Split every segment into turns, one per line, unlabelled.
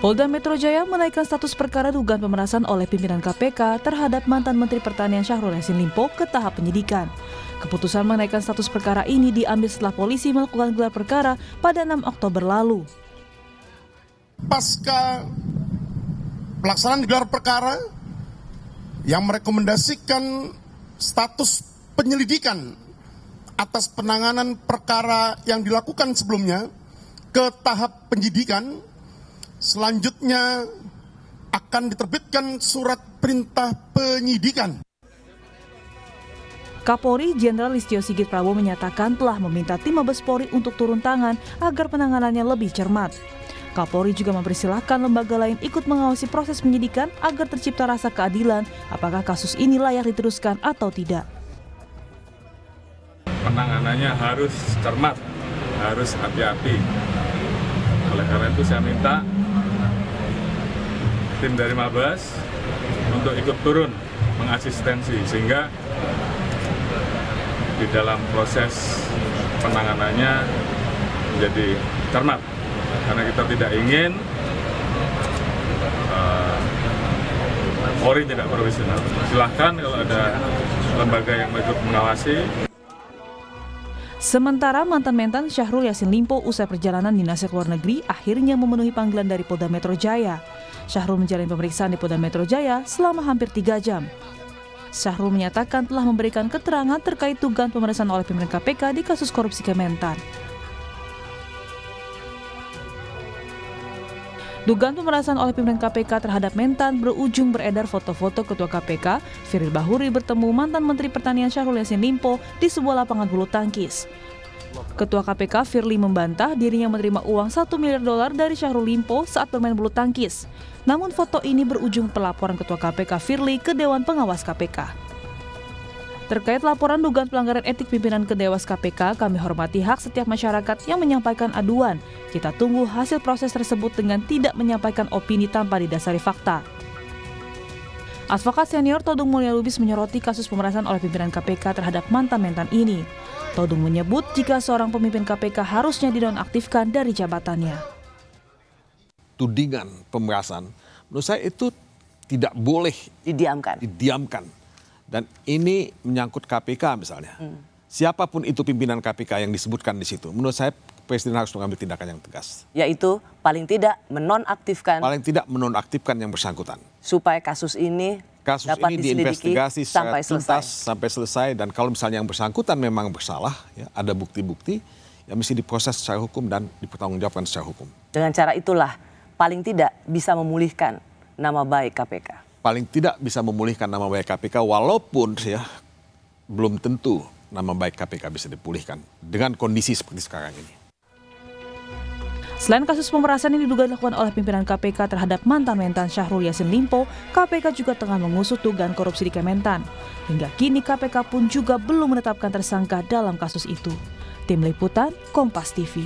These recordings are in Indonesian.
Polda Metro Jaya menaikkan status perkara dugaan pemerasan oleh pimpinan KPK terhadap mantan Menteri Pertanian Syahrul Yassin Limpo ke tahap penyidikan. Keputusan menaikkan status perkara ini diambil setelah polisi melakukan gelar perkara pada 6 Oktober lalu.
Pasca pelaksanaan gelar perkara yang merekomendasikan status penyelidikan atas penanganan perkara yang dilakukan sebelumnya ke tahap penyidikan, selanjutnya akan diterbitkan surat perintah penyidikan.
Kapolri Jenderal Listio Sigit Prabowo menyatakan telah meminta tim Mabes Polri untuk turun tangan agar penanganannya lebih cermat. Kapolri juga mempersilahkan lembaga lain ikut mengawasi proses penyidikan agar tercipta rasa keadilan apakah kasus ini layak diteruskan atau tidak.
Penanganannya harus cermat, harus hati-hati. Oleh karena itu saya minta tim dari Mabes untuk ikut turun mengasistensi sehingga di dalam proses penanganannya menjadi cermat. Karena kita tidak ingin Polri tidak profesional. Silahkan kalau ada lembaga yang ikut mengawasi.
Sementara mantan mentan Syahrul Yassin Limpo usai perjalanan dinasnya ke luar negeri akhirnya memenuhi panggilan dari Polda Metro Jaya. Syahrul menjalani pemeriksaan di Polda Metro Jaya selama hampir 3 jam. Syahrul menyatakan telah memberikan keterangan terkait dugaan pemerasan oleh pimpinan KPK di kasus korupsi Kementan. Dugaan pemerasan oleh pimpinan KPK terhadap Mentan berujung beredar foto-foto Ketua KPK, Firly Bahuri bertemu mantan Menteri Pertanian Syahrul Yassin Limpo di sebuah lapangan bulu tangkis. Ketua KPK Firly membantah dirinya menerima uang $1 miliar dari Syahrul Limpo saat bermain bulu tangkis. Namun foto ini berujung pelaporan Ketua KPK Firly ke Dewan Pengawas KPK. Terkait laporan dugaan pelanggaran etik pimpinan ke Dewas KPK, kami hormati hak setiap masyarakat yang menyampaikan aduan. Kita tunggu hasil proses tersebut dengan tidak menyampaikan opini tanpa didasari fakta. Advokat senior Todung Mulya Lubis menyoroti kasus pemerasan oleh pimpinan KPK terhadap mantan mentan ini. Todung menyebut jika seorang pemimpin KPK harusnya dinonaktifkan dari jabatannya.
Tudingan pemerasan, menurut saya itu tidak boleh didiamkan. Dan ini menyangkut KPK misalnya. Siapapun itu pimpinan KPK yang disebutkan di situ, menurut saya Presiden harus mengambil tindakan yang tegas.
Yaitu paling tidak menonaktifkan.
Paling tidak menonaktifkan yang bersangkutan.
Supaya kasus ini dapat
diinvestigasi secara tuntas sampai selesai. Dan kalau misalnya yang bersangkutan memang bersalah, ya, ada bukti-bukti, ya mesti diproses secara hukum dan dipertanggungjawabkan secara hukum.
Dengan cara itulah paling tidak bisa memulihkan nama baik KPK.
Paling tidak bisa memulihkan nama baik KPK walaupun ya belum tentu nama baik KPK bisa dipulihkan dengan kondisi seperti sekarang ini.
Selain kasus pemerasan yang diduga dilakukan oleh pimpinan KPK terhadap mantan mentan Syahrul Yassin Limpo, KPK juga tengah mengusut dugaan korupsi di Kementan. Hingga kini KPK pun juga belum menetapkan tersangka dalam kasus itu. Tim Liputan, Kompas TV.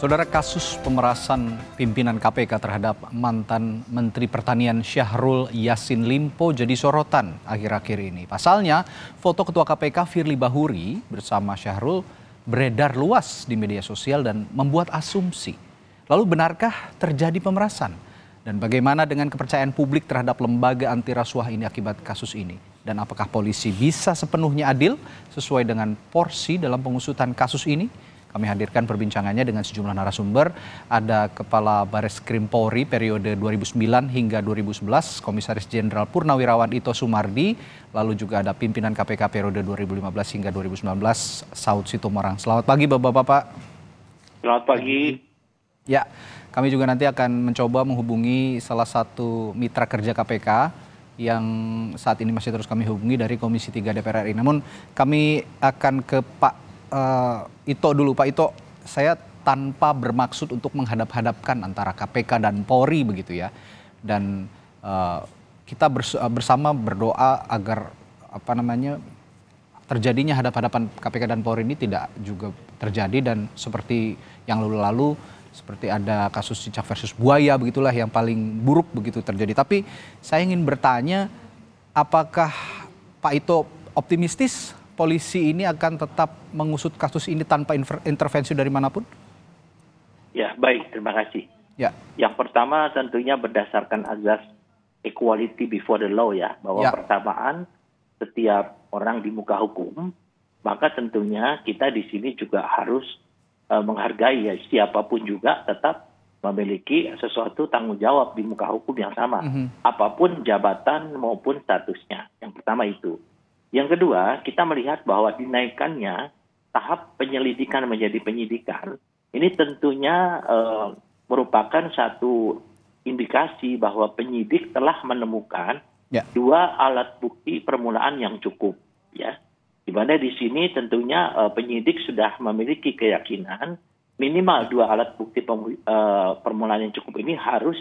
Saudara, kasus pemerasan pimpinan KPK terhadap mantan Menteri Pertanian Syahrul Yassin Limpo jadi sorotan akhir-akhir ini. Pasalnya, foto Ketua KPK Firly Bahuri bersama Syahrul beredar luas di media sosial dan membuat asumsi. Lalu benarkah terjadi pemerasan? Dan bagaimana dengan kepercayaan publik terhadap lembaga anti rasuah ini akibat kasus ini? Dan apakah polisi bisa sepenuhnya adil sesuai dengan porsi dalam pengusutan kasus ini? Kami hadirkan perbincangannya dengan sejumlah narasumber. Ada Kepala Bareskrim Polri periode 2009 hingga 2011, Komisaris Jenderal Purnawirawan Ito Sumardi. Lalu juga ada pimpinan KPK periode 2015 hingga 2019, Saud Situmorang. Selamat pagi Bapak-Bapak.
Selamat pagi.
Ya, kami juga nanti akan mencoba menghubungi salah satu mitra kerja KPK yang saat ini masih terus kami hubungi dari Komisi 3 DPR RI. Namun kami akan ke Pak Ito dulu. Pak Ito, saya tanpa bermaksud untuk menghadap-hadapkan antara KPK dan Polri begitu ya. Dan kita bersama berdoa agar terjadinya hadap-hadapan KPK dan Polri ini tidak juga terjadi. Dan seperti yang lalu-lalu, seperti ada kasus cicak versus buaya begitulah yang paling buruk begitu terjadi. Tapi saya ingin bertanya, apakah Pak Ito optimistis polisi ini akan tetap mengusut kasus ini tanpa intervensi dari manapun?
Ya, baik, terima kasih.
Ya.
Yang pertama tentunya berdasarkan azas equality before the law ya, bahwa persamaan setiap orang di muka hukum, maka tentunya kita di sini juga harus menghargai ya, siapapun juga tetap memiliki sesuatu tanggung jawab di muka hukum yang sama, apapun jabatan maupun statusnya. Yang pertama itu. Yang kedua, kita melihat bahwa dinaikannya tahap penyelidikan menjadi penyidikan, ini tentunya merupakan satu indikasi bahwa penyidik telah menemukan dua alat bukti permulaan yang cukup, ya. Di mana di sini tentunya penyidik sudah memiliki keyakinan minimal dua alat bukti permulaan yang cukup ini harus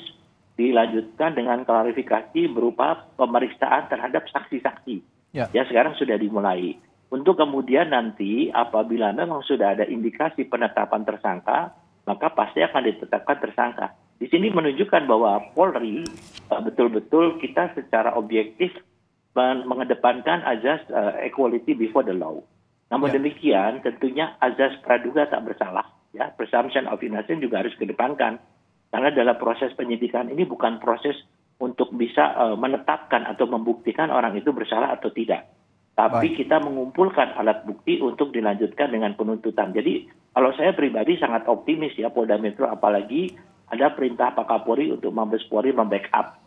dilanjutkan dengan klarifikasi berupa pemeriksaan terhadap saksi-saksi. Ya, sekarang sudah dimulai. Untuk kemudian nanti apabila memang sudah ada indikasi penetapan tersangka, maka pasti akan ditetapkan tersangka. Di sini menunjukkan bahwa Polri betul-betul kita secara objektif mengedepankan azas equality before the law. Namun demikian tentunya azas praduga tak bersalah, ya, presumption of innocence juga harus kedepankan. Karena dalam proses penyidikan ini bukan proses untuk bisa menetapkan atau membuktikan orang itu bersalah atau tidak. Tapi kita mengumpulkan alat bukti untuk dilanjutkan dengan penuntutan. Jadi kalau saya pribadi sangat optimis ya Polda Metro, apalagi ada perintah Pak Kapolri untuk Mabes Polri membackup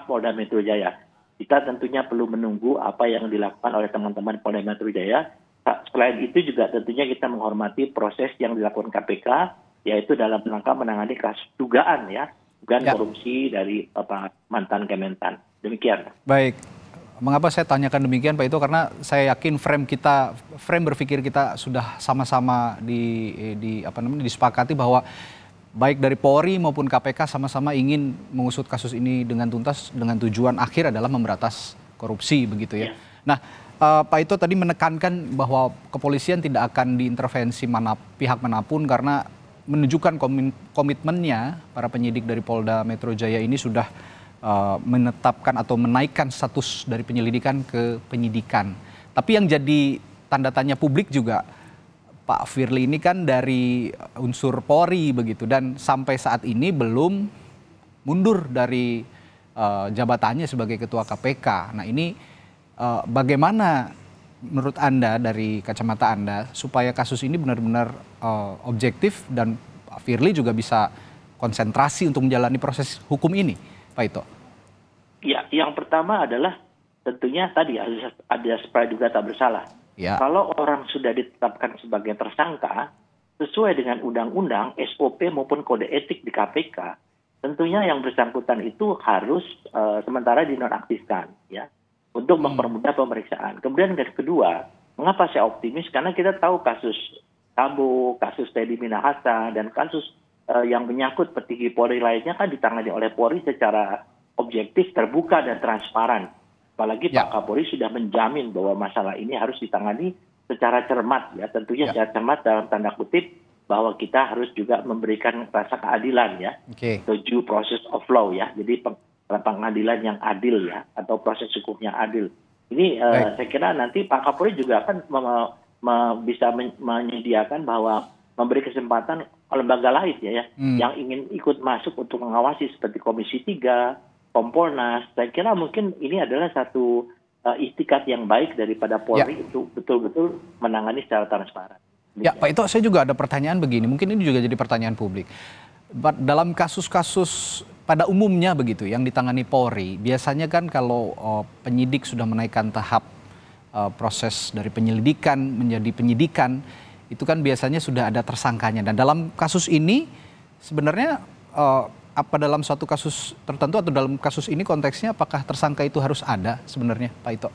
Polda Metro Jaya. Kita tentunya perlu menunggu apa yang dilakukan oleh teman-teman Polda Metro Jaya. Selain itu juga tentunya kita menghormati proses yang dilakukan KPK, yaitu dalam rangka menangani kasus dugaan korupsi dari mantan Kementan. Demikian.
Baik. Mengapa saya tanyakan demikian Pak Ito? Karena saya yakin frame berpikir kita sudah sama-sama disepakati bahwa baik dari Polri maupun KPK sama-sama ingin mengusut kasus ini dengan tuntas dengan tujuan akhir adalah memberantas korupsi begitu ya. Nah, Pak Ito tadi menekankan bahwa kepolisian tidak akan diintervensi pihak manapun karena menunjukkan komitmennya para penyidik dari Polda Metro Jaya ini sudah menetapkan atau menaikkan status dari penyelidikan ke penyidikan. Tapi yang jadi tanda tanya publik juga, Pak Firly ini kan dari unsur Polri begitu dan sampai saat ini belum mundur dari jabatannya sebagai Ketua KPK. Nah ini bagaimana menurut Anda dari kacamata Anda supaya kasus ini benar-benar objektif dan Pak Firly juga bisa konsentrasi untuk menjalani proses hukum ini, Pak Ito?
Ya, yang pertama adalah tentunya tadi ada praduga tak bersalah. Ya. Kalau orang sudah ditetapkan sebagai tersangka, sesuai dengan undang-undang, SOP maupun kode etik di KPK, tentunya yang bersangkutan itu harus sementara dinonaktifkan, ya, untuk mempermudah pemeriksaan. Kemudian yang kedua, mengapa saya optimis? Karena kita tahu kasus Sambo, kasus Teddy Minahasa, dan kasus yang menyangkut petinggi Polri lainnya kan ditangani oleh Polri secara objektif, terbuka, dan transparan. Apalagi Pak Kapolri sudah menjamin bahwa masalah ini harus ditangani secara cermat, ya, tentunya secara cermat dalam tanda kutip bahwa kita harus juga memberikan rasa keadilan, ya, atau due process of law, ya, jadi pengadilan yang adil, ya, atau proses hukum yang adil. Ini saya kira nanti Pak Kapolri juga akan bisa menyediakan bahwa memberi kesempatan lembaga lain, ya, yang ingin ikut masuk untuk mengawasi seperti Komisi 3, Kompolnas. Saya kira mungkin ini adalah satu istiqat yang baik daripada Polri untuk betul-betul menangani secara transparan.
Ya, Pak Ito, saya juga ada pertanyaan begini. Mungkin ini juga jadi pertanyaan publik. Dalam kasus-kasus pada umumnya begitu yang ditangani Polri, biasanya kan kalau penyidik sudah menaikkan tahap proses dari penyelidikan menjadi penyidikan, itu kan biasanya sudah ada tersangkanya. Dan dalam kasus ini sebenarnya apa dalam suatu kasus tertentu atau dalam kasus ini konteksnya apakah tersangka itu harus ada sebenarnya, Pak Ito?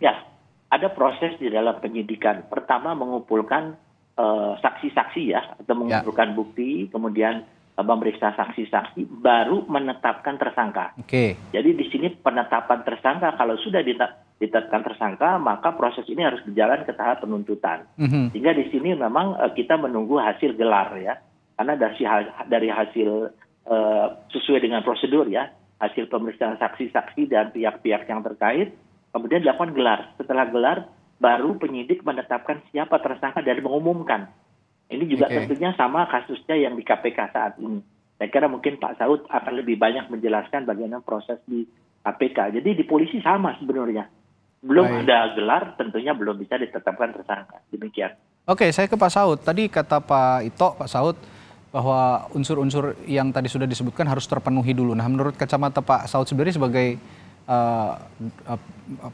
Ya, ada proses di dalam penyidikan. Pertama mengumpulkan saksi-saksi, ya, atau mengumpulkan bukti, kemudian memeriksa saksi-saksi, baru menetapkan tersangka. Jadi di sini penetapan tersangka, kalau sudah ditetapkan tersangka, maka proses ini harus berjalan ke tahap penuntutan. Sehingga di sini memang kita menunggu hasil gelar, ya, karena dari hasil sesuai dengan prosedur, ya, hasil pemeriksaan saksi-saksi dan pihak-pihak yang terkait, kemudian dilakukan gelar. Setelah gelar baru penyidik menetapkan siapa tersangka dan mengumumkan. Ini juga tentunya sama kasusnya yang di KPK saat ini. Saya kira mungkin Pak Saud akan lebih banyak menjelaskan bagaimana proses di KPK. Jadi di polisi sama sebenarnya. Belum ada gelar, tentunya belum bisa ditetapkan tersangka. Demikian.
Oke, saya ke Pak Saud. Tadi kata Pak Ito, Pak Saud, bahwa unsur-unsur yang tadi sudah disebutkan harus terpenuhi dulu. Nah, menurut kacamata Pak Saud sendiri sebagai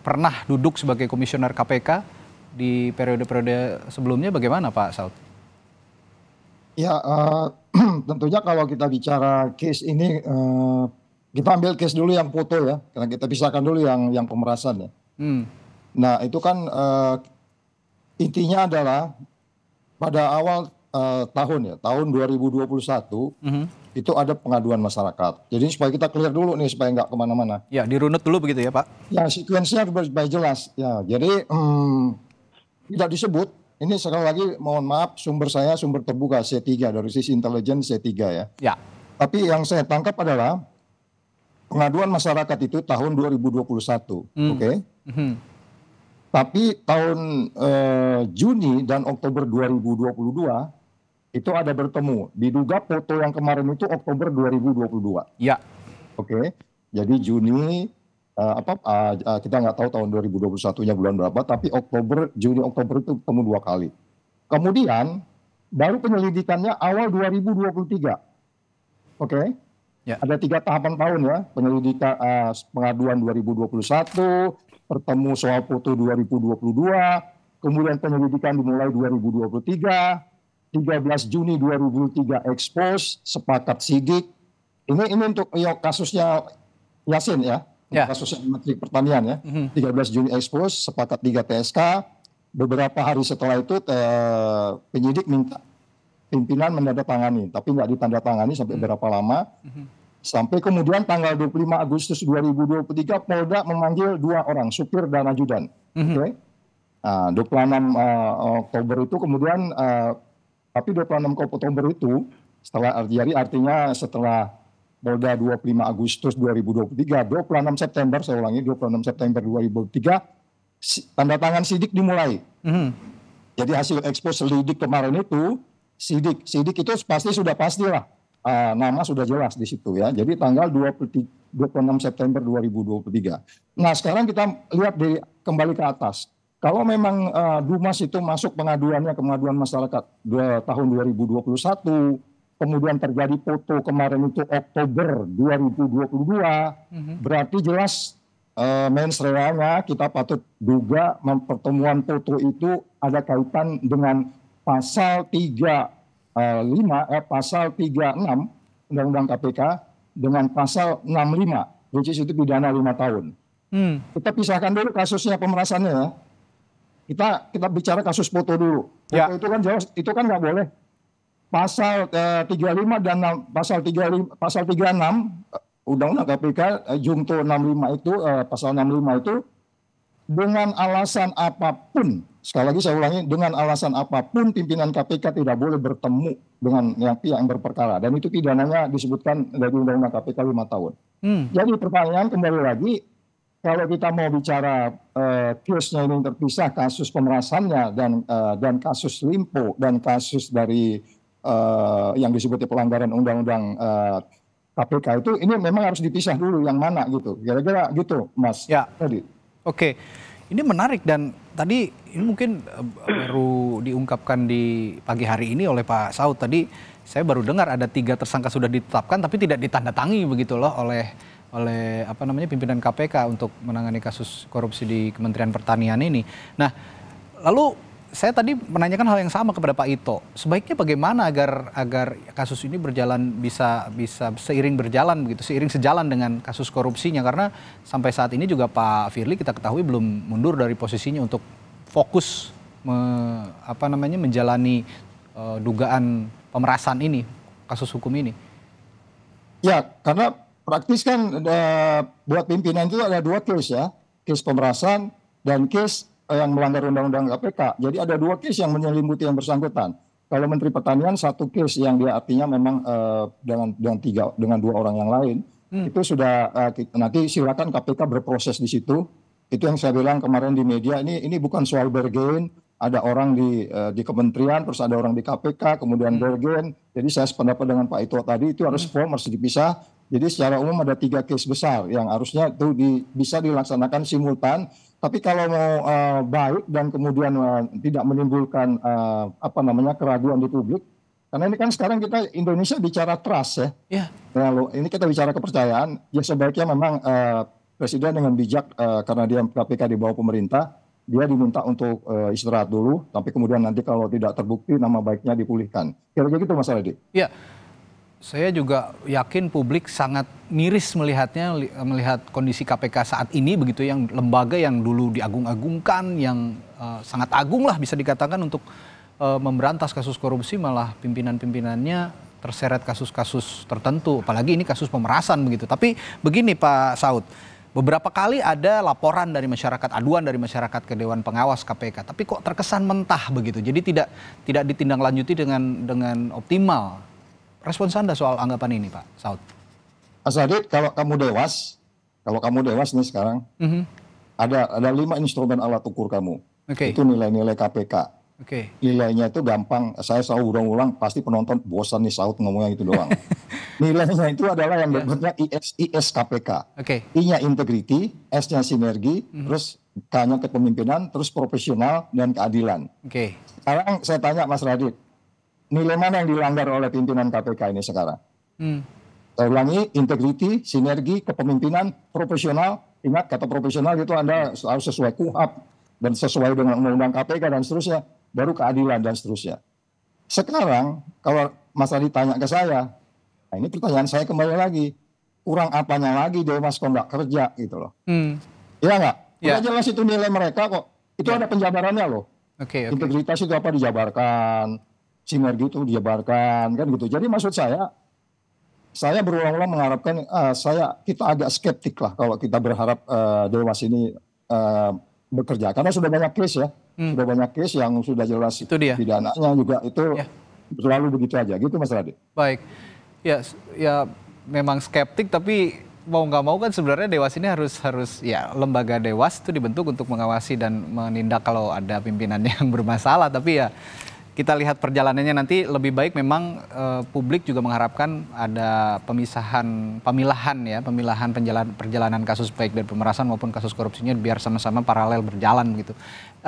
pernah duduk sebagai komisioner KPK di periode-periode sebelumnya, bagaimana Pak Saud?
Ya, tentunya kalau kita bicara case ini, kita ambil case dulu yang foto ya, karena kita pisahkan dulu yang pemerasan ya. Nah, itu kan intinya adalah pada awal tahun 2021 itu ada pengaduan masyarakat. Jadi supaya kita clear dulu nih supaya nggak kemana-mana.
Ya, dirunut dulu begitu ya Pak?
Ya, sekuensinya supaya jelas. Ya, jadi tidak disebut. Ini sekali lagi mohon maaf sumber saya sumber terbuka C3 dari sisi intelijen C3 ya.
Ya.
Tapi yang saya tangkap adalah pengaduan masyarakat itu tahun 2021, oke? Tapi tahun Juni dan Oktober 2022 itu ada bertemu. Diduga foto yang kemarin itu Oktober 2022.
Ya.
Oke. Jadi Juni kita nggak tahu tahun 2021-nya bulan berapa, tapi Juni Oktober itu ketemu 2 kali. Kemudian baru penyelidikannya awal 2023. Oke.
Ya.
Ada 3 tahapan tahun ya, penyelidikan pengaduan 2021, bertemu soal foto 2022, kemudian penyelidikan dimulai 2023, 13 Juni 2023 expose, sepakat sidik. Ini untuk kasusnya Yasin ya, kasusnya Menteri Pertanian ya. 13 Juni expose, sepakat 3 TSK. Beberapa hari setelah itu penyidik minta pimpinan menandatangani, tapi nggak ditandatangani sampai berapa lama. Sampai kemudian tanggal 25 Agustus 2023 Polda memanggil 2 orang, supir dan ajudan. Oke. Nah, 26 Oktober itu kemudian, tapi 26 Oktober itu setelah jadi artinya setelah Polda 25 Agustus 2023, 26 September saya ulangi 26 September 2023 tanda tangan sidik dimulai. Jadi hasil ekspos selidik kemarin itu sidik itu pasti sudah pastilah. Nama sudah jelas di situ ya. Jadi tanggal 26 September 2023. Nah, sekarang kita lihat kembali ke atas. Kalau memang Dumas itu masuk pengaduan masyarakat tahun 2021, kemudian terjadi foto kemarin itu Oktober 2022, berarti jelas mens reanya kita patut duga pertemuan foto itu ada kaitan dengan pasal 36 Undang-Undang KPK dengan pasal 65, which is itu pidana 5 tahun. Kita pisahkan dulu kasusnya pemerasannya ya. Kita bicara kasus foto dulu. Foto itu kan jelas, itu kan nggak boleh. Pasal 35 dan pasal 36 Undang-Undang KPK Jungto 65 itu pasal 65 itu dengan alasan apapun, sekali lagi saya ulangi, dengan alasan apapun pimpinan KPK tidak boleh bertemu dengan pihak yang berperkara, dan itu pidananya disebutkan dari Undang-Undang KPK 5 tahun. Jadi pertanyaan kembali lagi, kalau kita mau bicara case-nya ini terpisah, kasus pemerasannya dan kasus Limpo dan kasus dari yang disebut pelanggaran Undang-Undang KPK itu, ini memang harus dipisah dulu yang mana gitu. Kira-kira gitu, Mas.
Ya. Oke, ini menarik dan tadi ini mungkin baru diungkapkan di pagi hari ini oleh Pak Saud. Tadi saya baru dengar ada 3 tersangka sudah ditetapkan tapi tidak ditandatangi begitu loh oleh pimpinan KPK untuk menangani kasus korupsi di Kementerian Pertanian ini. Nah, lalu saya tadi menanyakan hal yang sama kepada Pak Ito. Sebaiknya bagaimana agar kasus ini bisa seiring sejalan dengan kasus korupsinya, karena sampai saat ini juga Pak Firly kita ketahui belum mundur dari posisinya untuk fokus menjalani dugaan pemerasan ini, kasus hukum ini.
Ya, karena praktis kan buat pimpinan itu ada 2 case ya, case pemerasan dan case yang melanggar Undang-Undang KPK. Jadi ada 2 case yang menyelimuti yang bersangkutan. Kalau Menteri Pertanian 1 case yang dia artinya memang dengan 2 orang yang lain, itu sudah nanti silakan KPK berproses di situ. Itu yang saya bilang kemarin di media, ini bukan soal bergen, ada orang di kementerian, terus ada orang di KPK, kemudian bergen. Jadi saya sependapat dengan Pak Ito tadi, itu harus harus dipisah. Jadi secara umum ada 3 case besar yang harusnya itu bisa dilaksanakan simultan. Tapi kalau mau baik dan kemudian tidak menimbulkan keraguan di publik, karena ini kan sekarang kita Indonesia bicara trust ya.
Yeah.
Lalu ini kita bicara kepercayaan, ya sebaiknya memang Presiden dengan bijak karena dia KPK di bawah pemerintah, dia diminta untuk istirahat dulu, tapi kemudian nanti kalau tidak terbukti nama baiknya dipulihkan. Kira-kira gitu Mas Radit.
Ya, saya juga yakin publik sangat miris melihat kondisi KPK saat ini begitu, yang lembaga yang dulu diagung-agungkan, yang sangat agung lah bisa dikatakan untuk memberantas kasus korupsi, malah pimpinan-pimpinannya terseret kasus-kasus tertentu, apalagi ini kasus pemerasan begitu. Tapi begini Pak Saud, beberapa kali ada laporan dari masyarakat, aduan dari masyarakat ke Dewan Pengawas KPK, tapi kok terkesan mentah begitu, jadi tidak ditindaklanjuti dengan optimal. Respons Anda soal anggapan ini Pak Saud?
Mas Adit, kalau kamu dewas nih sekarang, ada 5 instrumen alat ukur kamu. Itu nilai-nilai KPK. Nilainya itu gampang, saya selalu ulang-ulang, pasti penonton bosan nih Saud ngomongnya itu doang. Nilainya itu adalah yang bentuknya IS KPK. I-nya integrity, S-nya sinergi, terus K-nya kepemimpinan, terus profesional dan keadilan. Sekarang saya tanya Mas Radit, nilai mana yang dilanggar oleh pimpinan KPK ini sekarang? Saya ulangi, integrity, sinergi, kepemimpinan, profesional. Ingat kata profesional itu Anda harus sesuai KUHAP dan sesuai dengan undang-undang KPK dan seterusnya. Baru keadilan dan seterusnya. Sekarang kalau Mas Adi tanya ke saya, nah ini pertanyaan saya kembali lagi, kurang apanya lagi Dewas kok nggak kerja gitu loh. Iya nggak? Udah jelas itu nilai mereka kok. Itu ada penjabarannya loh. Integritas itu apa dijabarkan, sinergi itu dijabarkan kan gitu. Jadi maksud saya berulang-ulang mengharapkan, kita agak skeptik lah kalau kita berharap Dewas ini bekerja, karena sudah banyak case ya. Sudah banyak case yang sudah jelas pidananya juga itu selalu begitu aja gitu Mas Radit.
Baik, ya memang skeptik, tapi mau nggak mau kan sebenarnya Dewas ini harus ya, lembaga Dewas itu dibentuk untuk mengawasi dan menindak kalau ada pimpinan yang bermasalah. Tapi ya kita lihat perjalanannya nanti. Lebih baik memang publik juga mengharapkan ada pemilahan perjalanan kasus baik dari pemerasan maupun kasus korupsinya biar sama-sama paralel berjalan begitu.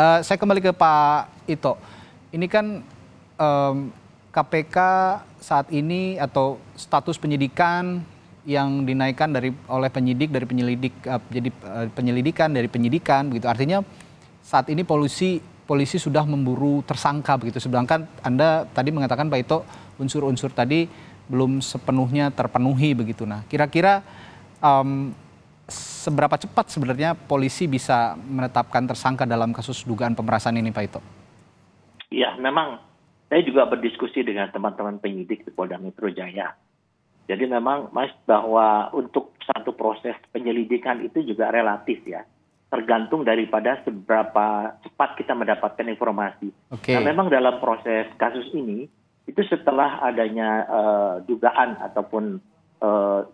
Saya kembali ke Pak Ito. Ini kan KPK saat ini atau status penyidikan yang dinaikkan oleh penyidik dari penyelidik jadi penyelidikan dari penyidikan begitu. Artinya saat ini polisi sudah memburu tersangka begitu. Sedangkan Anda tadi mengatakan Pak Ito unsur-unsur tadi belum sepenuhnya terpenuhi begitu. Nah, kira-kira seberapa cepat sebenarnya polisi bisa menetapkan tersangka dalam kasus dugaan pemerasan ini Pak Ito?
Ya, memang saya juga berdiskusi dengan teman-teman penyidik di Polda Metro Jaya. Jadi memang Mas, bahwa untuk satu proses penyelidikan itu juga relatif ya. Tergantung daripada seberapa cepat kita mendapatkan informasi. Nah, memang dalam proses kasus ini, itu setelah adanya dugaan ataupun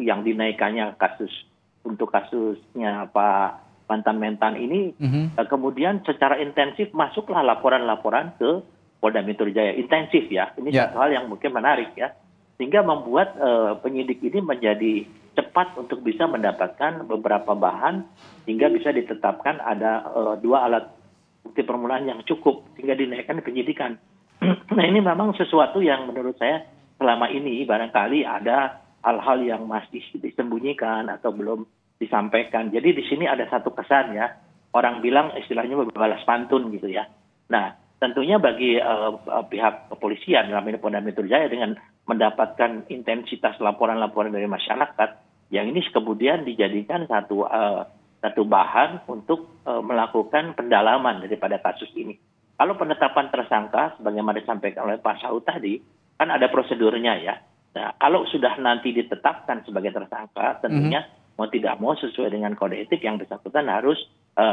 yang dinaikannya untuk kasusnya Pak mantan-mentan ini, kemudian secara intensif masuklah laporan-laporan ke Polda Metro Jaya. Intensif ya, ini satu hal yang mungkin menarik ya. Sehingga membuat penyidik ini menjadi cepat untuk bisa mendapatkan beberapa bahan hingga bisa ditetapkan ada 2 alat bukti permulaan yang cukup sehingga dinaikkan penyidikan. Nah, ini memang sesuatu yang menurut saya selama ini barangkali ada hal-hal yang masih disembunyikan atau belum disampaikan. Jadi di sini ada satu kesan ya, orang bilang istilahnya berbalas pantun gitu ya. Nah, tentunya bagi pihak kepolisian dalam ini Polda Metro Jaya dengan mendapatkan intensitas laporan-laporan dari masyarakat, yang ini kemudian dijadikan satu bahan untuk melakukan pendalaman daripada kasus ini. Kalau penetapan tersangka, sebagaimana disampaikan oleh Pak Saud tadi, kan ada prosedurnya ya. Nah, kalau sudah nanti ditetapkan sebagai tersangka, tentunya mau tidak mau sesuai dengan kode etik yang bersangkutan harus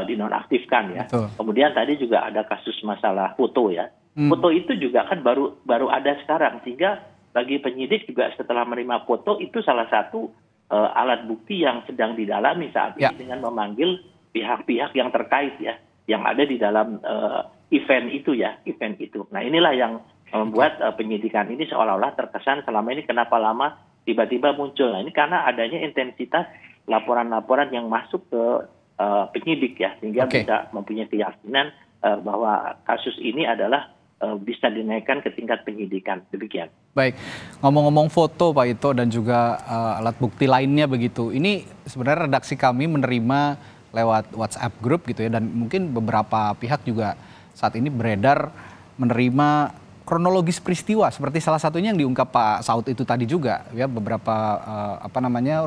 dinonaktifkan ya. Kemudian tadi juga ada kasus masalah foto ya. Foto itu juga kan baru ada sekarang, sehingga bagi penyidik juga setelah menerima foto itu salah satu alat bukti yang sedang didalami saat ini dengan memanggil pihak-pihak yang terkait ya, yang ada di dalam event itu. Nah inilah yang membuat penyidikan ini seolah-olah terkesan selama ini kenapa lama tiba-tiba muncul. Nah ini karena adanya intensitas laporan-laporan yang masuk ke penyidik ya, sehingga bisa mempunyai keyakinan bahwa kasus ini adalah bisa dinaikkan ke tingkat penyidikan. Demikian.
Baik, ngomong-ngomong foto Pak Ito dan juga alat bukti lainnya begitu, ini sebenarnya redaksi kami menerima lewat WhatsApp group gitu ya, dan mungkin beberapa pihak juga saat ini beredar menerima kronologis peristiwa seperti salah satunya yang diungkap Pak Saud itu tadi juga ya, beberapa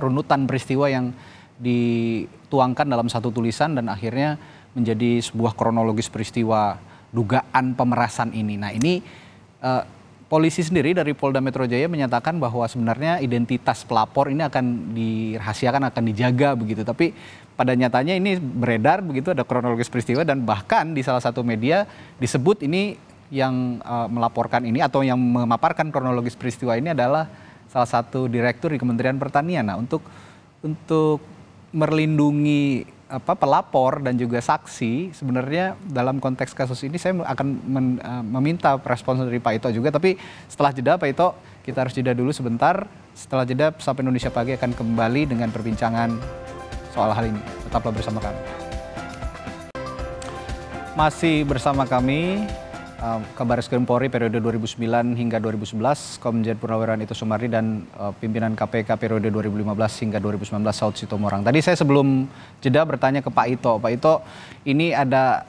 runutan peristiwa yang dituangkan dalam satu tulisan dan akhirnya menjadi sebuah kronologis peristiwa dugaan pemerasan ini. Nah ini polisi sendiri dari Polda Metro Jaya menyatakan bahwa sebenarnya identitas pelapor ini akan dirahasiakan, akan dijaga begitu. Tapi pada nyatanya ini beredar begitu, ada kronologis peristiwa, dan bahkan di salah satu media disebut ini yang melaporkan ini atau yang memaparkan kronologis peristiwa ini adalah salah satu direktur di Kementerian Pertanian. Nah untuk melindungi pelapor dan juga saksi, sebenarnya dalam konteks kasus ini saya akan meminta respons dari Pak Ito juga, tapi setelah jeda Pak Ito, kita harus jeda dulu sebentar. Setelah jeda Sapa Indonesia Pagi akan kembali dengan perbincangan soal hal ini. Tetaplah bersama kami. Masih bersama kami Kabar Reskrim Polri periode 2009 hingga 2011, Komjen Purnawirawan Ito Sumardi, dan pimpinan KPK periode 2015 hingga 2019 Saud Sitomorang. Tadi saya sebelum jeda bertanya ke Pak Ito. Pak Ito, ini ada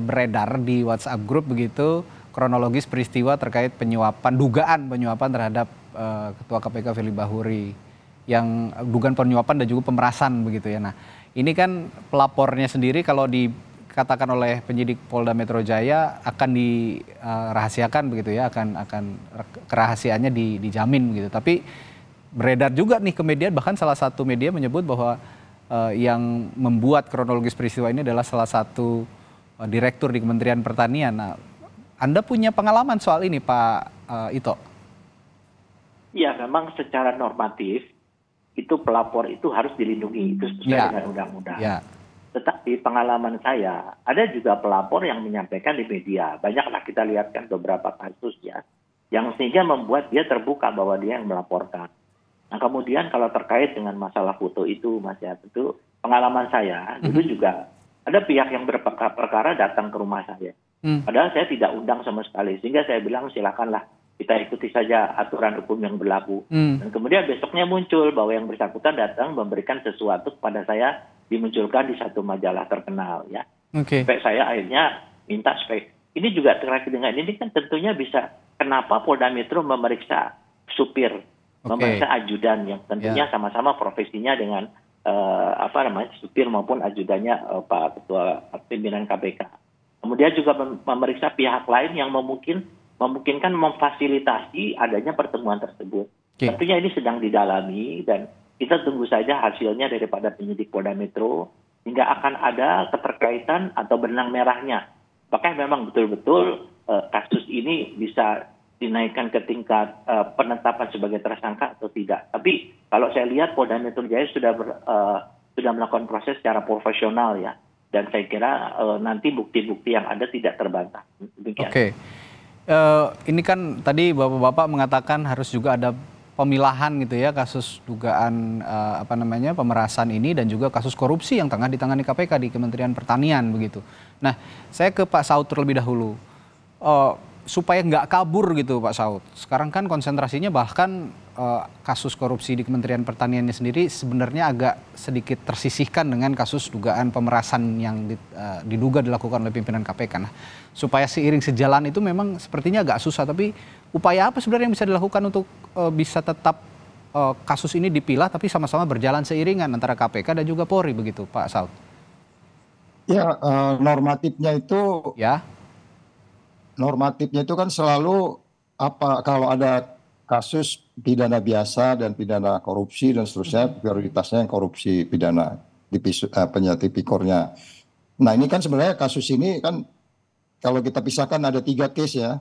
beredar di WhatsApp group begitu kronologis peristiwa terkait dugaan penyuapan terhadap Ketua KPK Firly Bahuri, yang dugaan penyuapan dan juga pemerasan begitu ya. Nah, ini kan pelapornya sendiri kalau dikatakan oleh penyidik Polda Metro Jaya akan dirahasiakan begitu ya, akan kerahasiaannya dijamin begitu. Tapi beredar juga nih ke media, bahkan salah satu media menyebut bahwa yang membuat kronologis peristiwa ini adalah salah satu direktur di Kementerian Pertanian. Nah, Anda punya pengalaman soal ini Pak Ito?
Ya, memang secara normatif itu pelapor itu harus dilindungi, itu sesuai dengan undang-undang. Ya. Tetapi pengalaman saya, ada juga pelapor yang menyampaikan di media. Banyaklah kita lihatkan beberapa kasus ya, yang sehingga membuat dia terbuka bahwa dia yang melaporkan. Nah kemudian kalau terkait dengan masalah foto itu, Mas ya, itu pengalaman saya, dulu juga ada pihak yang berperkara datang ke rumah saya. Padahal saya tidak undang sama sekali, sehingga saya bilang silakanlah kita ikuti saja aturan hukum yang berlaku. Dan kemudian besoknya muncul bahwa yang bersangkutan datang memberikan sesuatu kepada saya, dimunculkan di satu majalah terkenal ya. Sampai saya akhirnya minta supaya ini juga terkait dengan ini kan tentunya bisa kenapa Polda Metro memeriksa supir, memeriksa ajudan yang tentunya sama-sama profesinya dengan supir maupun ajudannya Pak Ketua Pimpinan KPK. Kemudian juga memeriksa pihak lain yang memungkinkan memfasilitasi adanya pertemuan tersebut. Tentunya ini sedang didalami dan kita tunggu saja hasilnya daripada penyidik Polda Metro, hingga akan ada keterkaitan atau benang merahnya. Apakah memang betul-betul kasus ini bisa dinaikkan ke tingkat penetapan sebagai tersangka atau tidak. Tapi kalau saya lihat Polda Metro Jaya sudah melakukan proses secara profesional ya. Dan saya kira nanti bukti-bukti yang ada tidak terbantah. Demikian.
Ini kan tadi Bapak-Bapak mengatakan harus juga ada pemilahan gitu ya, kasus dugaan pemerasan ini dan juga kasus korupsi yang tengah ditangani KPK di Kementerian Pertanian begitu. Nah, saya ke Pak Saud terlebih dahulu. Supaya nggak kabur gitu Pak Saud. Sekarang kan konsentrasinya bahkan kasus korupsi di Kementerian Pertaniannya sendiri sebenarnya agak sedikit tersisihkan dengan kasus dugaan pemerasan yang diduga dilakukan oleh pimpinan KPK. Nah, supaya seiring sejalan itu memang sepertinya agak susah, tapi upaya apa sebenarnya yang bisa dilakukan untuk bisa tetap kasus ini dipilah tapi sama-sama berjalan seiringan antara KPK dan juga Polri begitu Pak Saud?
Ya, normatifnya itu kan selalu kalau ada kasus pidana biasa dan pidana korupsi dan seterusnya, prioritasnya yang korupsi pidana tipikornya. Nah ini kan sebenarnya kasus ini kan kalau kita pisahkan ada 3 case ya.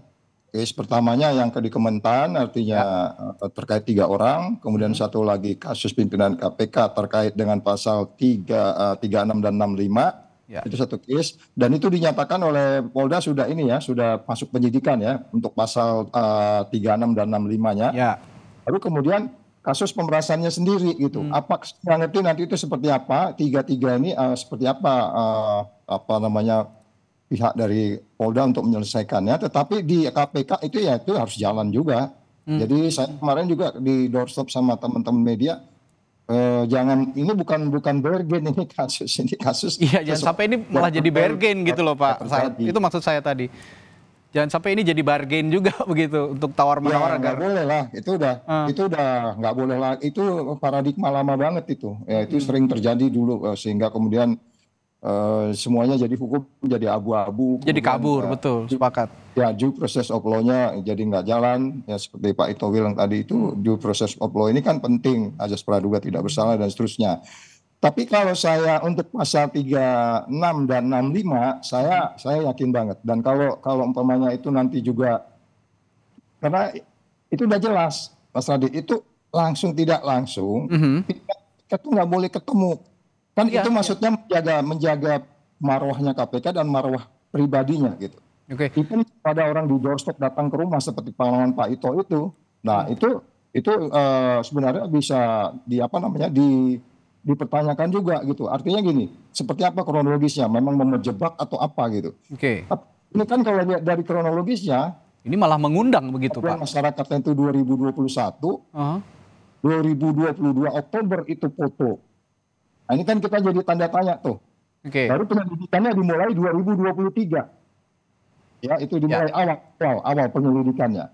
case pertamanya yang di Kementan, artinya terkait 3 orang, kemudian satu lagi kasus pimpinan KPK terkait dengan pasal 36 dan 65. Itu satu case, dan itu dinyatakan oleh Polda sudah sudah masuk penyidikan ya untuk pasal 36 dan 65-nya. Lalu kemudian kasus pemerasannya sendiri gitu. Apa ngerti nanti itu seperti apa? Tiga ini seperti apa namanya pihak dari Polda untuk menyelesaikannya. Tetapi di KPK itu itu harus jalan juga. Jadi saya kemarin juga di doorstop sama teman-teman media. Jangan, ini bukan bergen ini kasus.
Iya, jangan sampai ini malah jadi bergen gitu loh Pak Saud. Itu maksud saya tadi. Jangan sampai ini jadi bargain juga begitu untuk tawar-menawar agar.
Nggak boleh lah, itu udah nggak boleh lah. Itu paradigma lama banget itu. Ya, itu sering terjadi dulu sehingga kemudian semuanya jadi hukum jadi abu-abu.
Jadi kabur, betul, sepakat.
Ya, due process of law-nya jadi nggak jalan. Ya seperti Pak Ito bilang tadi itu due process of law ini kan penting. Azas praduga tidak bersalah dan seterusnya. Tapi kalau saya untuk pasal 36 dan 65, saya yakin banget. Dan kalau umpamanya itu nanti juga, karena itu udah jelas, Mas Radit, itu langsung tidak langsung, kita tuh nggak boleh ketemu. Kan itu maksudnya menjaga marwahnya KPK dan marwah pribadinya gitu. Even ada orang di doorstop datang ke rumah seperti pengalaman Pak Ito itu, nah itu sebenarnya bisa dipertanyakan juga gitu. Artinya gini, seperti apa kronologisnya? Memang menjebak atau apa gitu? Ini kan kalau lihat dari kronologisnya,
ini malah mengundang begitu Pak.
Masyarakatnya itu 2021, 2022 Oktober itu foto. Nah, ini kan kita jadi tanda tanya tuh. Baru penyelidikannya dimulai 2023. Ya, itu dimulai awal penyelidikannya.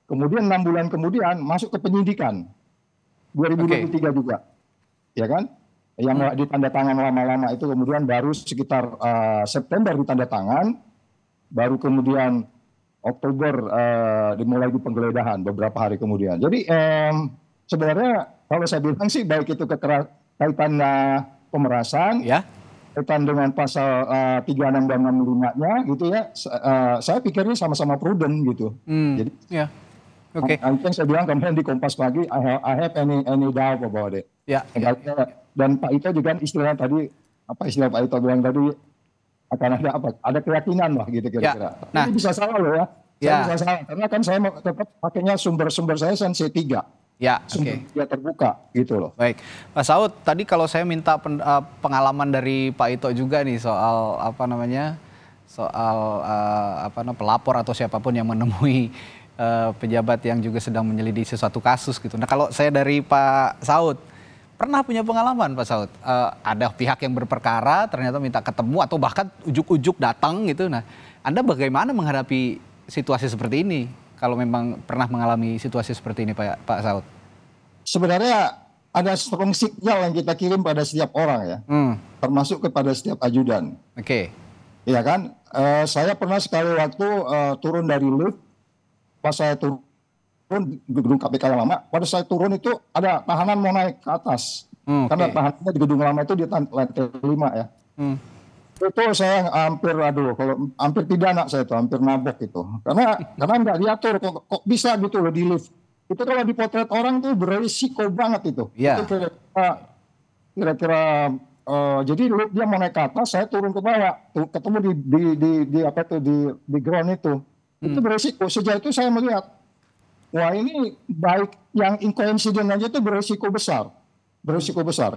Kemudian 6 bulan kemudian masuk ke penyidikan. 2023 juga. Ya kan? Yang ditanda tangan lama-lama itu kemudian baru sekitar September ditanda tangan, baru kemudian Oktober dimulai di penggeledahan beberapa hari kemudian. Jadi sebenarnya kalau saya bilang sih baik itu kaitan pemerasan, kaitan dengan pasal 36 dan 65-nya gitu ya, saya pikirnya sama-sama prudent gitu. Jadi yang saya bilang kemarin di Kompas Pagi, I have any doubt about it. Dan Pak Ito juga istilah tadi, apa istilah Pak Ito bilang tadi, akan ada apa? Ada keyakinan lah gitu kira-kira. Ini bisa salah loh ya. Saya bisa salah karena kan saya tetap pakainya sumber saya Sense 3. Sumber terbuka gitu loh.
Baik, Pak Saud, tadi kalau saya minta pengalaman dari Pak Ito juga nih soal pelapor atau siapapun yang menemui pejabat yang juga sedang menyelidiki sesuatu kasus gitu. Nah kalau saya dari Pak Saud, pernah punya pengalaman Pak Saud, ada pihak yang berperkara ternyata minta ketemu atau bahkan ujuk-ujuk datang gitu. Nah Anda bagaimana menghadapi situasi seperti ini kalau memang pernah mengalami situasi seperti ini Pak Saud?
Sebenarnya ada strong signal yang kita kirim pada setiap orang ya, termasuk kepada setiap ajudan. Iya kan, saya pernah sekali waktu turun dari lift, pas saya turun di gedung KPK yang lama, pada saya turun itu ada tahanan mau naik ke atas, karena tahanannya di gedung lama itu di lantai 5 ya. Itu saya hampir pidana saya itu, hampir nabok gitu. Karena nggak diatur, kok bisa gitu loh di lift. Itu kalau dipotret orang tuh beresiko banget itu. Itu kira-kira jadi lift dia mau naik ke atas, saya turun ke bawah, ketemu di ground itu. Itu beresiko. Sejak itu saya melihat, wah ini baik yang incoincident aja itu beresiko besar.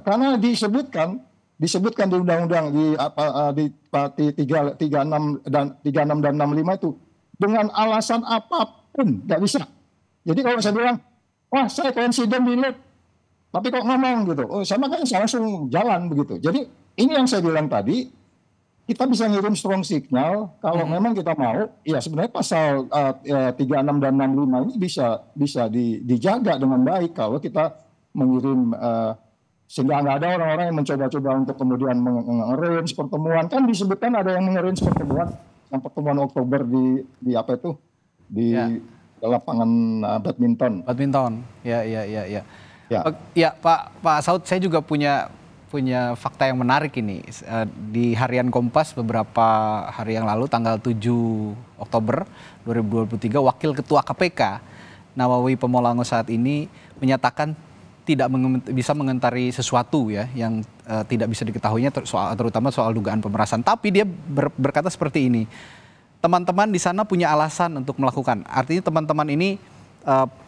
Karena disebutkan di undang-undang di 36 dan 65 itu dengan alasan apapun nggak bisa. Jadi kalau saya bilang, wah saya koinsiden di lift, tapi kok ngomong gitu, sama kan saya langsung jalan begitu. Jadi ini yang saya bilang tadi, kita bisa ngirim strong signal kalau memang kita mau. Ya sebenarnya pasal 36 dan 65 ini bisa dijaga dengan baik kalau kita mengirim. Sehingga nggak ada orang-orang yang mencoba-coba untuk kemudian mengarrange pertemuan. Kan disebutkan ada yang mengarrange pertemuan Oktober di apa itu di lapangan badminton.
Ya Pak Saud, saya juga punya punya fakta yang menarik ini. Di Harian Kompas beberapa hari yang lalu, tanggal 7 Oktober 2023, Wakil Ketua KPK Nawawi Pomolango saat ini menyatakan tidak bisa mengentari sesuatu ya yang tidak bisa diketahuinya, terutama soal dugaan pemerasan. Tapi dia berkata seperti ini, teman-teman di sana punya alasan untuk melakukan. Artinya teman-teman ini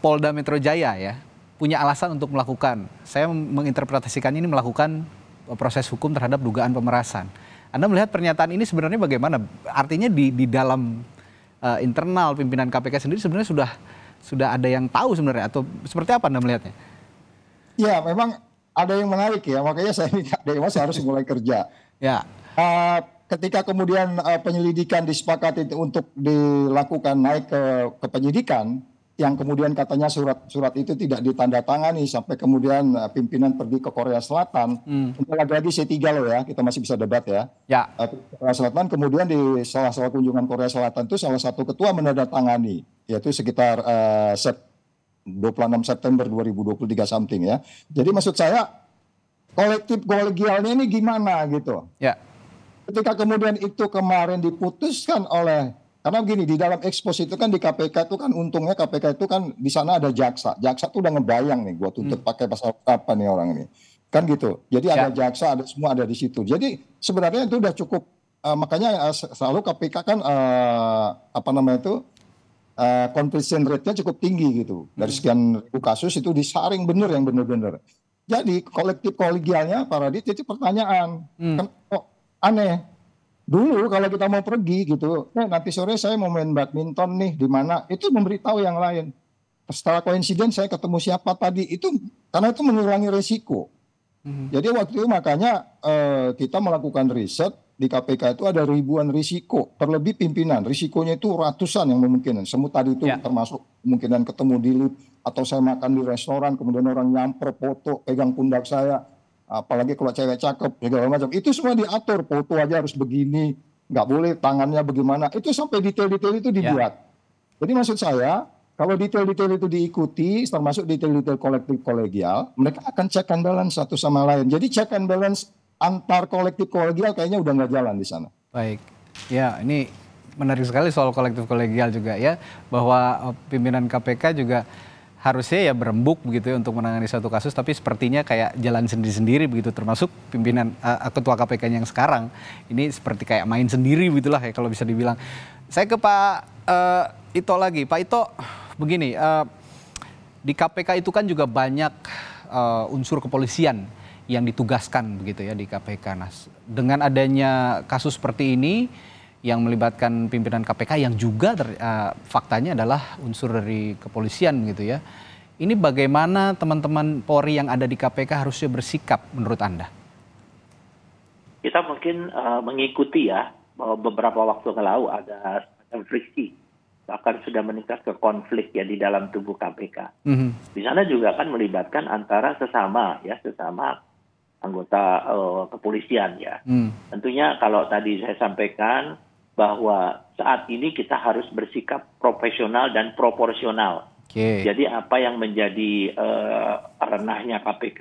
Polda Metro Jaya ya, punya alasan untuk melakukan. Saya menginterpretasikannya ini melakukan proses hukum terhadap dugaan pemerasan. Anda melihat pernyataan ini sebenarnya bagaimana? Artinya di dalam internal pimpinan KPK sendiri sebenarnya sudah ada yang tahu sebenarnya, atau seperti apa Anda melihatnya?
Ya, memang ada yang menarik ya, makanya saya minta Dewas harus mulai kerja.
Ya.
Ketika kemudian penyelidikan disepakati untuk dilakukan naik ke penyidikan, yang kemudian katanya surat itu tidak ditandatangani sampai kemudian pimpinan pergi ke Korea Selatan. Lagi-lagi C3 loh ya, kita masih bisa debat ya.
Ya.
Korea Selatan, kemudian di salah kunjungan Korea Selatan itu salah satu ketua menandatangani, yaitu sekitar 26 September 2023 something ya. Jadi maksud saya kolektif kolegialnya ini gimana gitu.
Ya.
Ketika kemudian itu kemarin diputuskan oleh, karena begini, di dalam ekspos itu kan di KPK itu kan untungnya KPK itu kan di sana ada jaksa. Jaksa tuh udah ngebayang nih, gua tuntut pakai pasal apa nih orang ini. Kan gitu. Jadi ada jaksa, ada semua ada di situ. Jadi sebenarnya itu udah cukup, makanya selalu KPK kan completion rate-nya cukup tinggi gitu. Dari sekian ribu kasus itu disaring bener yang bener-bener. Jadi kolektif kolegialnya para itu pertanyaan. Kan kok aneh. Dulu kalau kita mau pergi gitu, nanti sore saya mau main badminton nih di mana, itu memberitahu yang lain. Setelah koinsiden saya ketemu siapa tadi, itu karena itu mengurangi resiko. Jadi waktu itu makanya kita melakukan riset di KPK itu ada ribuan risiko, terlebih pimpinan. Risikonya itu ratusan yang memungkinkan. Semua tadi itu termasuk kemungkinan ketemu di lift, atau saya makan di restoran, kemudian orang nyamper foto, pegang pundak saya. Apalagi kalau cewek cakep, segala macam. Itu semua diatur, foto aja harus begini, nggak boleh tangannya bagaimana. Itu sampai detail-detail itu dibuat. Jadi maksud saya, kalau detail-detail itu diikuti, termasuk detail-detail kolektif kolegial, mereka akan check and balance satu sama lain. Jadi check and balance antar kolektif kolegial kayaknya udah nggak jalan di sana.
Baik, ya ini menarik sekali soal kolektif kolegial juga ya, bahwa pimpinan KPK juga harusnya ya berembuk begitu ya untuk menangani satu kasus, tapi sepertinya kayak jalan sendiri-sendiri begitu, termasuk pimpinan ketua KPK yang sekarang ini seperti kayak main sendiri begitulah ya kalau bisa dibilang. Saya ke Pak Ito lagi, Pak Ito, begini, di KPK itu kan juga banyak unsur kepolisian yang ditugaskan begitu ya di KPK. Nah, dengan adanya kasus seperti ini yang melibatkan pimpinan KPK yang juga faktanya adalah unsur dari kepolisian gitu ya. Ini bagaimana teman-teman Polri yang ada di KPK harusnya bersikap menurut Anda?
Kita mungkin mengikuti ya, bahwa beberapa waktu lalu ada semacam friksi, bahkan sudah meningkat ke konflik ya di dalam tubuh KPK. Di sana juga kan melibatkan antara sesama anggota kepolisian ya. Tentunya kalau tadi saya sampaikan bahwa saat ini kita harus bersikap profesional dan proporsional. Jadi apa yang menjadi ranahnya KPK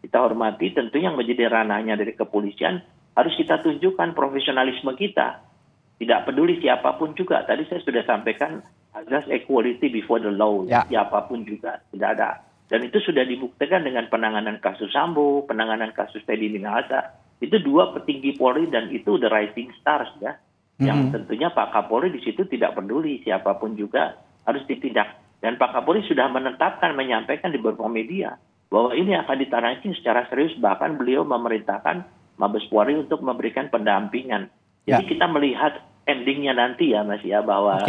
kita hormati, tentunya yang menjadi ranahnya dari kepolisian harus kita tunjukkan profesionalisme kita. Tidak peduli siapapun juga. Tadi saya sudah sampaikan azas equality before the law. Siapapun juga tidak ada. Dan itu sudah dibuktikan dengan penanganan kasus Sambo, penanganan kasus Teddy Minahasa. Itu dua petinggi Polri dan itu the rising stars ya. Yang tentunya Pak Kapolri di situ tidak peduli siapapun juga harus ditindak. Dan Pak Kapolri sudah menetapkan, menyampaikan di beberapa media bahwa ini akan ditangani secara serius, bahkan beliau memerintahkan Mabes Polri untuk memberikan pendampingan. Jadi kita melihat endingnya nanti ya Mas ya, bahwa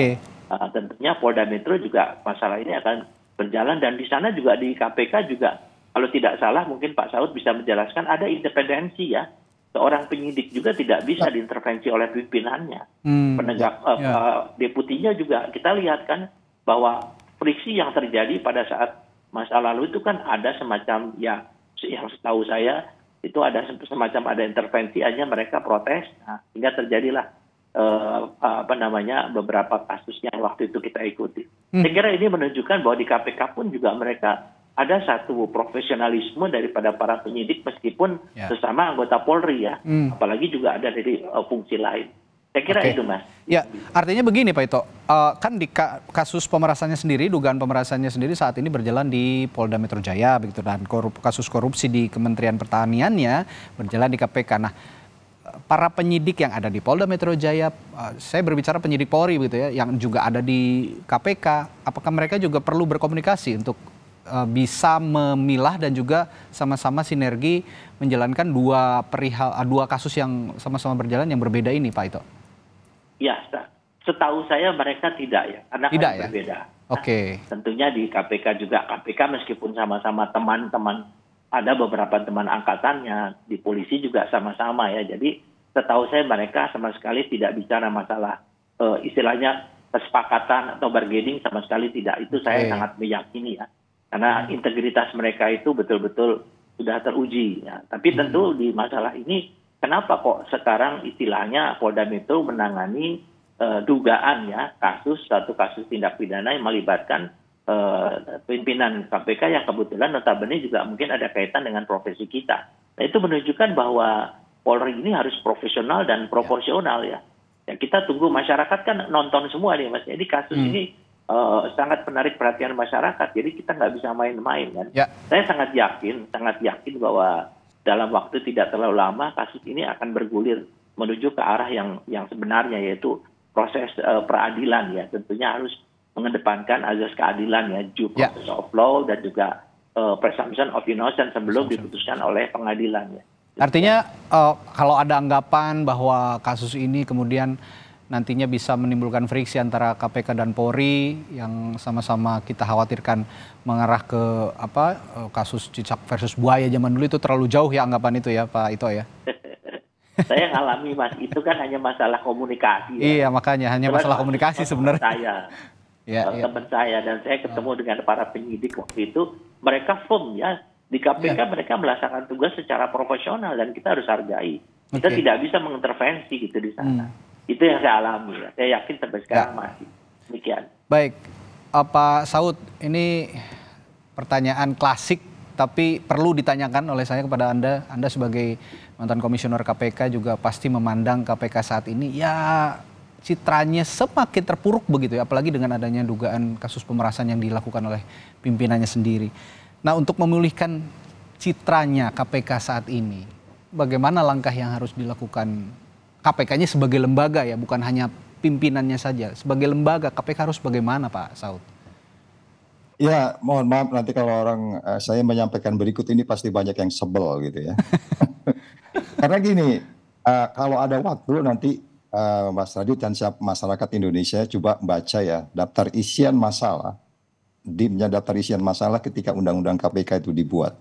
tentunya Polda Metro juga masalah ini akan berjalan, dan di sana juga di KPK juga kalau tidak salah mungkin Pak Saud bisa menjelaskan ada independensi ya. Seorang penyidik juga tidak bisa diintervensi oleh pimpinannya. Penegak deputinya juga kita lihat kan bahwa friksi yang terjadi pada saat masa lalu itu kan ada semacam yang setahu saya itu ada semacam ada intervensi aja, mereka protes, sehingga terjadilah beberapa kasus yang waktu itu kita ikuti. Saya kira ini menunjukkan bahwa di KPK pun juga mereka ada satu profesionalisme daripada para penyidik meskipun sesama anggota Polri ya, apalagi juga ada dari fungsi lain. Saya kira itu, Mas.
Ya, artinya begini Pak Ito, kan di kasus pemerasannya sendiri, dugaan pemerasannya sendiri saat ini berjalan di Polda Metro Jaya begitu, dan kasus korupsi di Kementerian Pertaniannya berjalan di KPK. Nah, para penyidik yang ada di Polda Metro Jaya, saya berbicara penyidik Polri begitu ya, yang juga ada di KPK, apakah mereka juga perlu berkomunikasi untuk bisa memilah dan juga sama-sama sinergi menjalankan dua kasus yang sama-sama berjalan yang berbeda ini, Pak Ito?
Ya, setahu saya mereka tidak ya, karena
tidak
kan berbeda.
Oke.
Tentunya di KPK juga, KPK meskipun sama-sama teman-teman, ada beberapa teman angkatannya, di polisi juga sama-sama ya. Jadi setahu saya mereka sama sekali tidak bicara masalah istilahnya kesepakatan atau bargaining, sama sekali tidak. Itu saya sangat meyakini ya. Karena integritas mereka itu betul-betul sudah teruji ya. Tapi tentu di masalah ini, kenapa kok sekarang istilahnya Polda Metro menangani dugaan ya satu kasus tindak pidana yang melibatkan pimpinan KPK yang kebetulan notabene juga mungkin ada kaitan dengan profesi kita. Nah, itu menunjukkan bahwa Polri ini harus profesional dan proporsional ya. Ya, kita tunggu, masyarakat kan nonton semua nih Mas. Jadi kasus ini sangat menarik perhatian masyarakat. Jadi kita nggak bisa main-main kan. Ya. Saya sangat yakin bahwa dalam waktu tidak terlalu lama kasus ini akan bergulir menuju ke arah yang sebenarnya, yaitu proses peradilan ya. Tentunya harus mengedepankan azas keadilan ya, due process of law dan juga presumption of innocence sebelum diputuskan oleh pengadilan ya.
Artinya kalau ada anggapan bahwa kasus ini kemudian nantinya bisa menimbulkan friksi antara KPK dan Polri yang sama-sama kita khawatirkan mengarah ke kasus cicak versus buaya zaman dulu, itu terlalu jauh ya anggapan itu ya Pak Ito ya?
Saya ngalami Mas, itu kan hanya masalah komunikasi.
Iya makanya hanya masalah komunikasi sebenarnya.
Teman saya dan saya ketemu dengan para penyidik waktu itu, mereka firm ya, di KPK mereka melaksanakan tugas secara profesional dan kita harus hargai. Kita tidak bisa mengintervensi gitu di sana. Itu yang saya alami ya. Saya yakin sampai sekarang masih demikian.
Baik, Pak Saud, ini pertanyaan klasik tapi perlu ditanyakan oleh saya kepada Anda. Anda sebagai mantan komisioner KPK juga pasti memandang KPK saat ini ya citranya semakin terpuruk begitu ya, apalagi dengan adanya dugaan kasus pemerasan yang dilakukan oleh pimpinannya sendiri. Nah, untuk memulihkan citranya KPK saat ini, bagaimana langkah yang harus dilakukan KPK-nya sebagai lembaga ya, bukan hanya pimpinannya saja. Sebagai lembaga, KPK harus bagaimana Pak Saud?
Ya, mohon maaf nanti kalau saya menyampaikan berikut ini pasti banyak yang sebel gitu ya. Karena gini, kalau ada waktu nanti Mas Radit dan masyarakat Indonesia coba baca ya daftar isian masalah, daftar isian masalah ketika Undang-Undang KPK itu dibuat.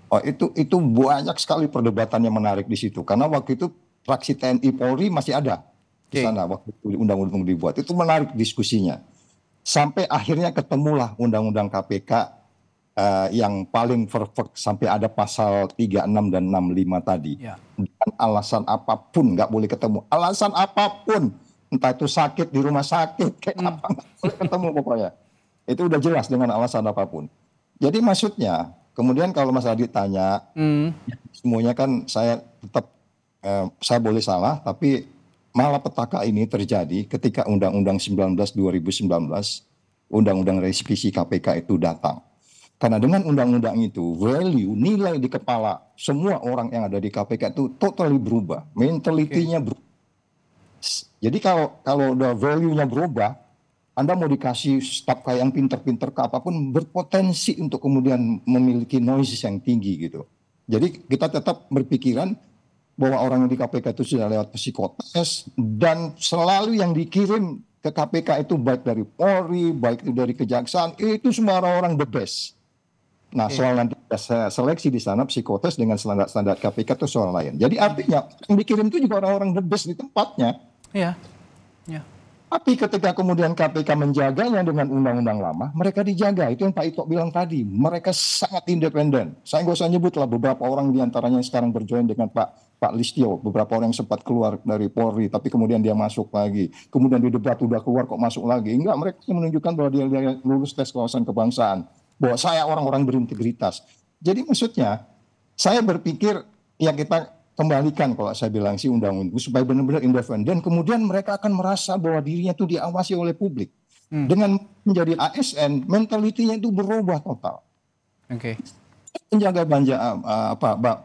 Oh, itu banyak sekali perdebatan yang menarik di situ. Karena waktu itu fraksi TNI Polri masih ada di sana waktu undang-undang dibuat. Itu menarik diskusinya. Sampai akhirnya ketemulah undang-undang KPK yang paling perfect sampai ada pasal 36 dan 65 tadi. Dan alasan apapun nggak boleh ketemu. Alasan apapun, entah itu sakit di rumah sakit kayak apa, nggak boleh ketemu pokoknya. Itu udah jelas dengan alasan apapun. Jadi maksudnya, kemudian kalau Mas Adi tanya, semuanya kan saya tetap saya boleh salah, tapi malapetaka ini terjadi ketika Undang-Undang 19 2019, Undang-Undang Revisi KPK itu datang. Karena dengan undang-undang itu, value, nilai di kepala semua orang yang ada di KPK itu totally berubah, mentalitinya berubah. Jadi kalau udah value-nya berubah, Anda mau dikasih staf kayak yang pinter-pinter ke apapun, berpotensi untuk kemudian memiliki noise yang tinggi gitu. Jadi kita tetap berpikiran bahwa orang yang di KPK itu sudah lewat psikotes, dan selalu yang dikirim ke KPK itu baik dari Polri, baik itu dari Kejaksaan, itu semua orang-orang the best. Nah, soal nanti seleksi di sana psikotes dengan standar KPK itu soal lain. Jadi artinya yang dikirim itu juga orang-orang the best di tempatnya. Iya. Tapi ketika kemudian KPK menjaganya dengan undang-undang lama, mereka dijaga. Itu yang Pak Ito bilang tadi. Mereka sangat independen. Saya nggak usah nyebut lah beberapa orang diantaranya yang sekarang berjoin dengan Pak Listio. Beberapa orang yang sempat keluar dari Polri, tapi kemudian dia masuk lagi. Kemudian di debat udah keluar kok masuk lagi. Enggak, mereka menunjukkan bahwa dia lulus tes wawasan kebangsaan. bahwa saya orang-orang berintegritas. Jadi maksudnya saya berpikir ya kita kembalikan kalau saya bilang si undang-undang supaya benar-benar independen. Kemudian mereka akan merasa bahwa dirinya itu diawasi oleh publik. Dengan menjadi ASN, mentalitinya itu berubah total.
Oke.
Penjaga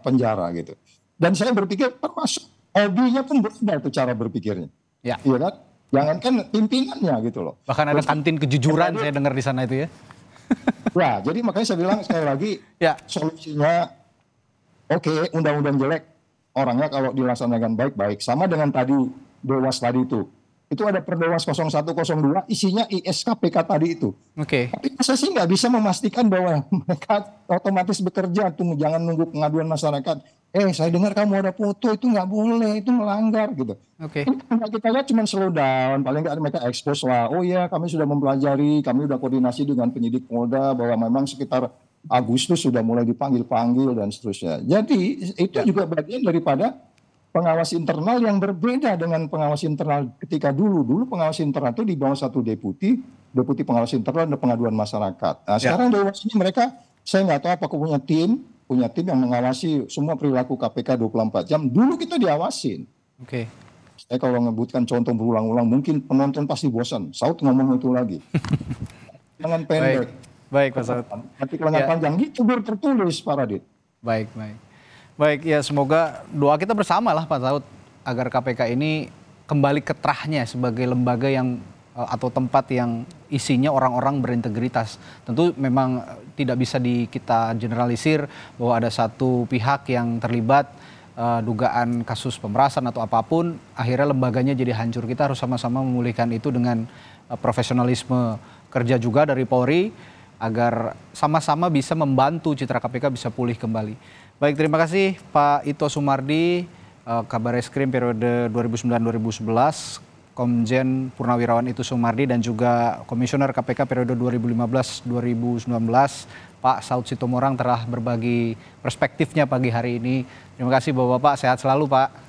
penjara gitu. Dan saya berpikir termasuk hobinya pun berubah itu cara berpikirnya.
Ya.
Iya kan? Jangankan pimpinannya gitu loh.
Bahkan ada kantin kejujuran saya dengar di sana itu ya.
Ya, jadi makanya saya bilang sekali lagi, solusinya oke, undang-undang jelek, orangnya kalau dilaksanakan baik-baik. Sama dengan tadi, Dewas tadi itu. Itu ada Perdewas 0102, isinya IS KPK tadi itu.
Oke.
Tapi saya sih nggak bisa memastikan bahwa mereka otomatis bekerja. Jangan nunggu pengaduan masyarakat. Saya dengar kamu ada foto, itu nggak boleh, itu melanggar gitu.
Oke.
Kita lihat cuma slow down, paling nggak mereka expose lah. Oh ya, kami sudah mempelajari, kami sudah koordinasi dengan penyidik Polda bahwa memang sekitar Agustus sudah mulai dipanggil-panggil dan seterusnya. Jadi itu juga bagian daripada pengawas internal yang berbeda dengan pengawas internal ketika dulu pengawas internal itu di bawah satu deputi pengawas internal dan pengaduan masyarakat. Nah, sekarang Dewas ini mereka saya nggak tahu apakah punya tim yang mengawasi semua perilaku KPK 24 jam. Dulu kita diawasin.
Oke.
Saya kalau ngebutkan contoh berulang-ulang mungkin penonton pasti bosan. Saud ngomong itu lagi. Lengan pendek.
Baik Pak Saud.
Nanti lengan panjang gitu biar tertulis Pak Radit.
Baik, ya semoga doa kita bersama lah Pak Saud agar KPK ini kembali ke terahnya sebagai lembaga yang atau tempat yang isinya orang-orang berintegritas. Tentu memang tidak bisa kita generalisir bahwa ada satu pihak yang terlibat dugaan kasus pemerasan atau apapun, akhirnya lembaganya jadi hancur. Kita harus sama-sama memulihkan itu dengan profesionalisme kerja juga dari Polri agar sama-sama bisa membantu citra KPK bisa pulih kembali. Baik, terima kasih Pak Ito Sumardi, Kabareskrim periode 2009-2011, Komjen Purnawirawan Ito Sumardi, dan juga Komisioner KPK periode 2015-2019, Pak Saud Sitomorang telah berbagi perspektifnya pagi hari ini. Terima kasih Bapak-Bapak, sehat selalu Pak.